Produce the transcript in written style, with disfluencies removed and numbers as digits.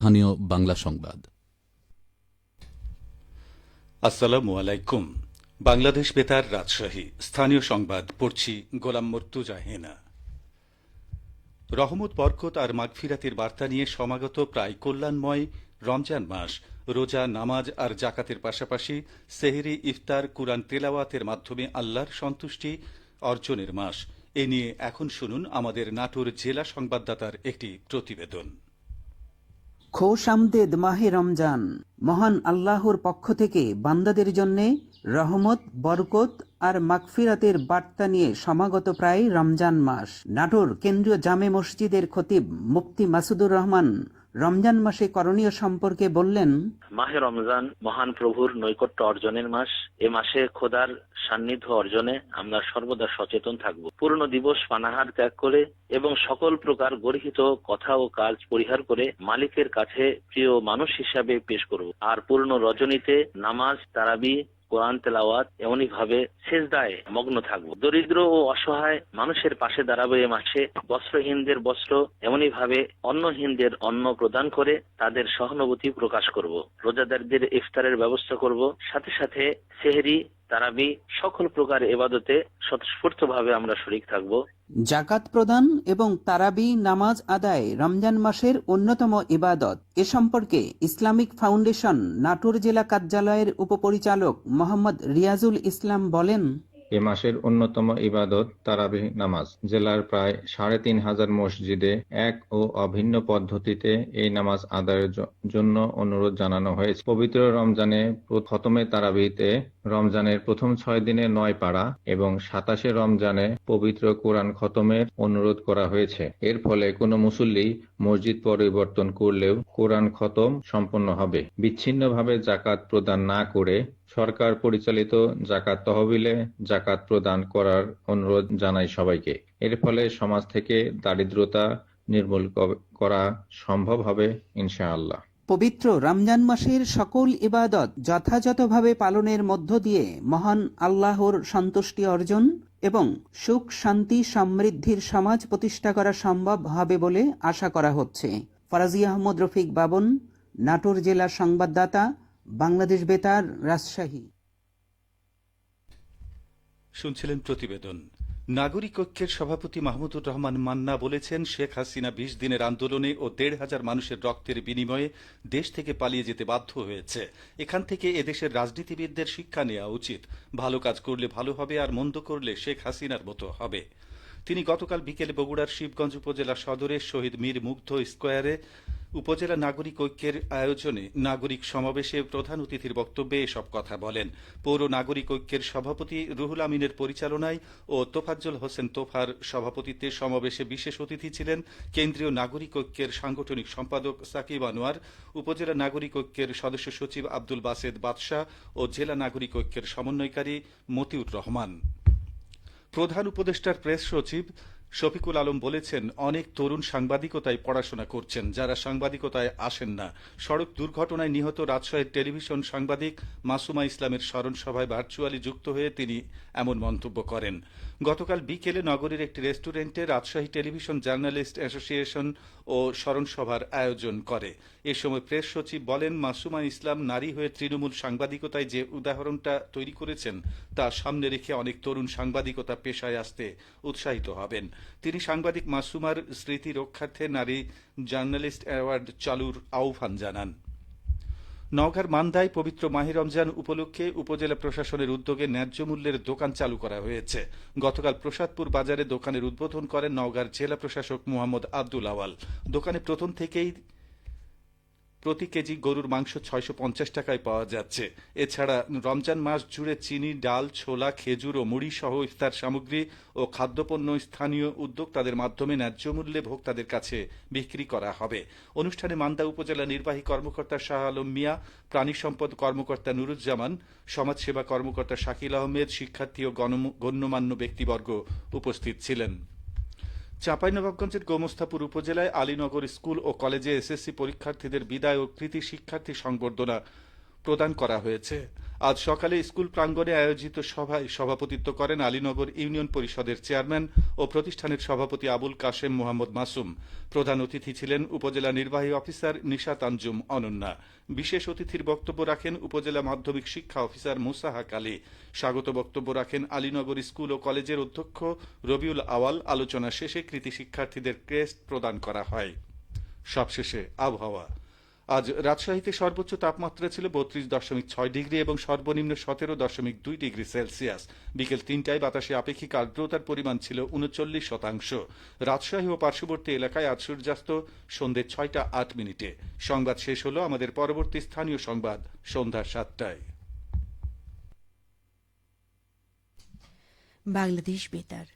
স্থানীয় বাংলা সংবাদ। আসসালামু আলাইকুম। বাংলাদেশ বেতার, রাজশাহী। স্থানীয় সংবাদ পড়ছি গোলাম মর্তুজা হেনা। রহমত, বরকত আর মাগফিরাতের বার্তা নিয়ে সমাগত প্রায় কল্যাণময় রমজান মাস। রোজা, নামাজ আর জাকাতের পাশাপাশি সেহরি, ইফতার, কুরআন তেলাওয়াতের মাধ্যমে আল্লাহর সন্তুষ্টি অর্জনের মাস। এ নিয়ে এখন শুনুন আমাদের নাটোর জেলা সংবাদদাতার একটি প্রতিবেদন। খোশামদেদ মাহে রমজান। মহান আল্লাহর পক্ষ থেকে বান্দাদের জন্যে রহমত, বরকত আর মাগফিরাতের বার্তা নিয়ে সমাগত প্রায় রমজান মাস। নাটোর কেন্দ্রীয় জামে মসজিদের খতিব মুফতি মাসুদুর রহমান রমজান মাসে করণীয় সম্পর্কে বললেন, মাহে রমজান মহান প্রভুর নৈকট্য অর্জনের মাস। এ মাসে খোদার সান্নিধ্য অর্জনে আমরা সর্বদা সচেতন থাকব। পূর্ণ দিবস পানাহার ত্যাগ করে এবং সকল প্রকার গর্হিত কথা ও কাজ পরিহার করে মালিকের কাছে প্রিয় মানুষ হিসাবে পেশ করব। আর পূর্ণ রজনীতে নামাজ, তারাবি, কোরআন তেলাওয়াত এমনই ভাবে সেজদায় মগ্ন থাকবো। দরিদ্র ও অসহায় মানুষের পাশে দাঁড়াবো এ মাসে। বস্ত্রহীনদের বস্ত্র, এমনই ভাবে অন্নহীনদের অন্ন প্রদান করে তাদের সহানুভূতি প্রকাশ করব। রোজাদারদের ইফতারের ব্যবস্থা করব। সাথে সাথে সেহরি, তারাবি সকল প্রকার ইবাদতে স্বতঃস্ফূর্তভাবে আমরা শরীক থাকব। জাকাত প্রদান এবং তারাবি নামাজ আদায় রমজান মাসের অন্যতম ইবাদত। এ সম্পর্কে ইসলামিক ফাউন্ডেশন নাটোর জেলা কার্যালয়ের উপপরিচালক মোহাম্মদ রিয়াজুল ইসলাম বলেন, এ মাসের অন্যতম ইবাদত তারাবিহ নামাজ। জেলার প্রায় ৩৫০০ মসজিদে এক ও অভিন্ন পদ্ধতিতে এই নামাজ আদায়ের জন্য অনুরোধ জানানো হয়েছে। পবিত্র রমজানে খতমে তারাবিতে রমজানের প্রথম ৬ দিনে ৯ পারা এবং ২৭শে রমজানে পবিত্র কোরআন খতমের অনুরোধ করা হয়েছে। এর ফলে কোনো মুসল্লি মসজিদ পরিবর্তন করলেও কোরআন খতম সম্পন্ন হবে। বিচ্ছিন্নভাবে জাকাত প্রদান না করে সরকার পরিচালিত জাকাত তহবিলে জাকাত প্রদান করার অনুরোধ জানাই সবাইকে। এর ফলে সমাজ থেকে দারিদ্রতা নির্মূল করা সম্ভব হবে ইনশাআল্লাহ। পবিত্র রমজান মাসের সকল ইবাদত যথাযথভাবে পালনের মধ্য দিয়ে মহান আল্লাহর সন্তুষ্টি অর্জন এবং সুখ, শান্তি, সমৃদ্ধির সমাজ প্রতিষ্ঠা করা সম্ভব হবে বলে আশা করা হচ্ছে। ফরাজি আহমদ রফিক বাবন, নাটোর জেলার সংবাদদাতা, বাংলাদেশ বেতার, রাজশাহী। শুনছিলেন প্রতিবেদন। নাগরিক ঐক্যের সভাপতি মাহমুদুর রহমান মান্না বলেছেন, শেখ হাসিনা ২০ দিনের আন্দোলনে ও ১৫০০ মানুষের রক্তের বিনিময়ে দেশ থেকে পালিয়ে যেতে বাধ্য হয়েছে। এখান থেকে এদেশের রাজনীতিবিদদের শিক্ষা নেওয়া উচিত। ভালো কাজ করলে ভালো হবে, আর মন্দ করলে শেখ হাসিনার মতো হবে। তিনি গতকাল বিকেলে বগুড়ার শিবগঞ্জ উপজেলা সদরের শহীদ মীর মুগ্ধ স্কোয়ারে উপজেলা নাগরিক ঐক্যের আয়োজনে নাগরিক সমাবেশে প্রধান অতিথির বক্তব্যে এসব কথা বলেন। পৌর নাগরিক ঐক্যের সভাপতি রুহুল আমিনের পরিচালনায় ও তোফাজ্জল হোসেন তোফার সভাপতিত্বে সমাবেশে বিশেষ অতিথি ছিলেন কেন্দ্রীয় নাগরিক ঐক্যের সাংগঠনিক সম্পাদক সাকিব আনোয়ার, উপজেলা নাগরিক ঐক্যের সদস্য সচিব আব্দুল বাসেদ বাদশাহ ও জেলা নাগরিক ঐক্যের সমন্বয়কারী মতিউর রহমান। প্রধান উপদেষ্টার প্রেস সচিব শফিকুল আলম বলেছেন, অনেক তরুণ সাংবাদিকতায় পড়াশোনা করছেন, যারা সাংবাদিকতায় আসেন না। সড়ক দুর্ঘটনায় নিহত রাজশাহীর টেলিভিশন সাংবাদিক মাসুমা ইসলামের স্মরণ সভায় ভার্চুয়ালি যুক্ত হয়ে তিনি এমন মন্তব্য করেন। গতকাল বিকেলে নগরীর একটি রেস্টুরেন্টে রাজশাহী টেলিভিশন জার্নালিস্ট অ্যাসোসিয়েশন ও স্মরণ সভার আয়োজন করে। এ সময় প্রেস সচিব বলেন, মাসুমা ইসলাম নারী হয়ে তৃণমূল সাংবাদিকতায় যে উদাহরণটা তৈরি করেছেন তা সামনে রেখে অনেক তরুণ সাংবাদিকতা পেশায় আসতে উৎসাহিত হবেন। তিনি সাংবাদিক মাসুমার স্মৃতি রক্ষার্থে নারী জার্নালিস্ট অ্যাওয়ার্ড চালুর আহ্বান জানান। নওগাঁর মান্দায় পবিত্র মাহে রমজান উপলক্ষে উপজেলা প্রশাসনের উদ্যোগে ন্যায্য মূল্যের দোকান চালু করা হয়েছে। গতকাল প্রসাদপুর বাজারে দোকানের উদ্বোধন করেন নওগাঁর জেলা প্রশাসক মোহাম্মদ আব্দুল আওয়াল। দোকানে প্রথম থেকেই প্রতি কেজি গরুর মাংস ৬৫০ টাকায় পাওয়া যাচ্ছে। এছাড়া রমজান মাস জুড়ে চিনি, ডাল, ছোলা, খেজুর ও মুড়ি সহ ইফতার সামগ্রী ও খাদ্যপণ্য স্থানীয় উদ্যোক্তাদের মাধ্যমে ন্যায্য মূল্যে ভোক্তাদের কাছে বিক্রি করা হবে। অনুষ্ঠানে মান্দা উপজেলা নির্বাহী কর্মকর্তা শাহ আলম মিয়া, প্রাণী সম্পদ কর্মকর্তা নুরুজ্জামান, সমাজসেবা কর্মকর্তা শাকিল আহমেদ, শিক্ষার্থী ও গণ্যমান্য ব্যক্তিবর্গ উপস্থিত ছিলেন। চাঁপাইনবাবগঞ্জের গোমস্তাপুর উপজেলায় আলীনগর স্কুল ও কলেজে এসএসসি পরীক্ষার্থীদের বিদায় ও কৃতি শিক্ষার্থী সংবর্ধনা প্রদান করা হয়েছে। আজ সকালে স্কুল প্রাঙ্গণে আয়োজিত সভায় সভাপতিত্ব করেন আলীনগর ইউনিয়ন পরিষদের চেয়ারম্যান ও প্রতিষ্ঠানের সভাপতি আবুল কাশেম মোহাম্মদ মাসুম। প্রধান অতিথি ছিলেন উপজেলা নির্বাহী অফিসার নিশাত আঞ্জুম অনন্যা। বিশেষ অতিথির বক্তব্য রাখেন উপজেলা মাধ্যমিক শিক্ষা অফিসার মুসা হক আলী। স্বাগত বক্তব্য রাখেন আলীনগর স্কুল ও কলেজের অধ্যক্ষ রবিউল আওয়াল। আলোচনা শেষে কৃতি শিক্ষার্থীদের ক্রেস্ট প্রদান করা হয়। সবশেষে আবহাওয়া। আজ রাজশাহীতে সর্বোচ্চ তাপমাত্রা ছিল 32.6 ডিগ্রি এবং সর্বনিম্ন 17.2 ডিগ্রি সেলসিয়াস। বিকেল 3টায় বাতাসে আপেক্ষিক আর্দ্রতার পরিমাণ ছিল 39%। রাজশাহী ও পার্শ্ববর্তী এলাকায় আজ সূর্যাস্ত সন্ধ্যে 6টা 8 মিনিটে। সংবাদ শেষ হলো। আমাদের পরবর্তী স্থানীয় সংবাদ সন্ধ্যা 7টায়। বাংলাদেশ বেতার।